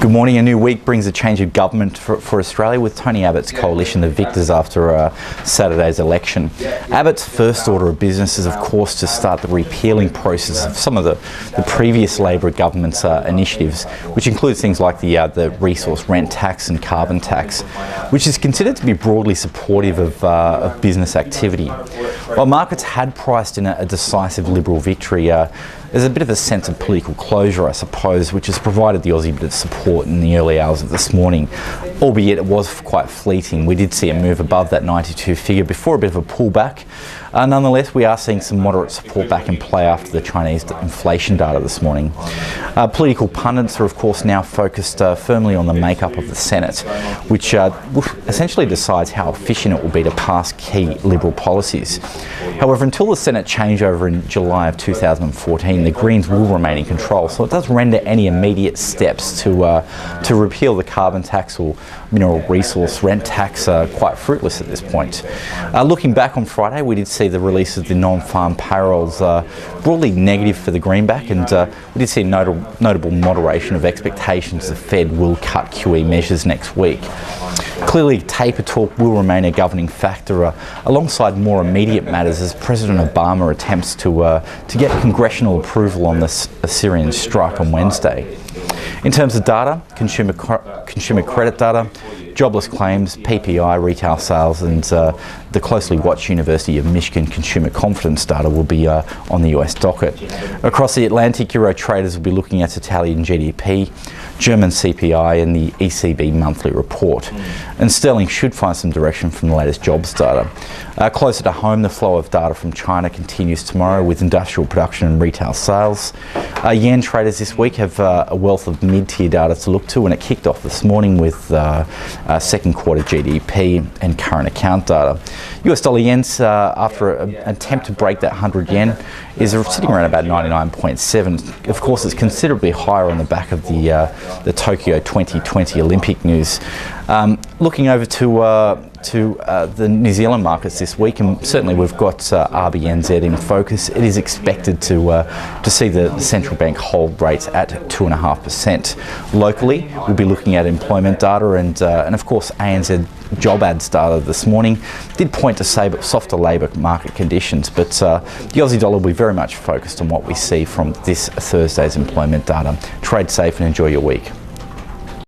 Good morning. A new week brings a change of government for Australia, with Tony Abbott's coalition the victors after Saturday's election. Abbott's first order of business is, of course, to start the repealing process of some of the previous Labor government's initiatives, which includes things like the resource rent tax and carbon tax, which is considered to be broadly supportive of business activity. While markets had priced in a decisive Liberal victory, there's a bit of a sense of political closure, I suppose, which has provided the Aussie a bit of support in the early hours of this morning, albeit it was quite fleeting. We did see a move above that 92 figure before a bit of a pullback. Nonetheless, we are seeing some moderate support back in play after the Chinese inflation data this morning. Political pundits are, of course, now focused firmly on the makeup of the Senate, which essentially decides how efficient it will be to pass key Liberal policies. However, until the Senate changeover in July of 2014, the Greens will remain in control, so it does render any immediate steps to repeal the carbon tax or mineral resource rent tax quite fruitless at this point. Looking back on Friday, we did see the release of the non-farm payrolls broadly negative for the greenback, and we did see a notable moderation of expectations the Fed will cut QE measures next week. Clearly, taper talk will remain a governing factor alongside more immediate matters as President Obama attempts to get congressional approval on the Syrian strike on Wednesday. In terms of data, consumer credit data, jobless claims, PPI, retail sales, and the closely watched University of Michigan consumer confidence data will be on the US docket. Across the Atlantic, Euro traders will be looking at Italian GDP, German CPI, and the ECB monthly report. And sterling should find some direction from the latest jobs data. Closer to home, the flow of data from China continues tomorrow with industrial production and retail sales. Yen traders this week have a wealth of mid-tier data to look to, and it kicked off this morning with second quarter GDP and current account data. US dollar yen's, after an attempt to break that 100 yen, is sitting around about 99.7. Of course, it's considerably higher on the back of the Tokyo 2020 Olympic news. Looking over to the New Zealand markets this week, and certainly we've got RBNZ in focus. It is expected to see the central bank hold rates at 2.5%. Locally, we'll be looking at employment data and of course ANZ job ads data this morning did point to softer labour market conditions, but the Aussie dollar will be very much focused on what we see from this Thursday's employment data. Trade safe and enjoy your week.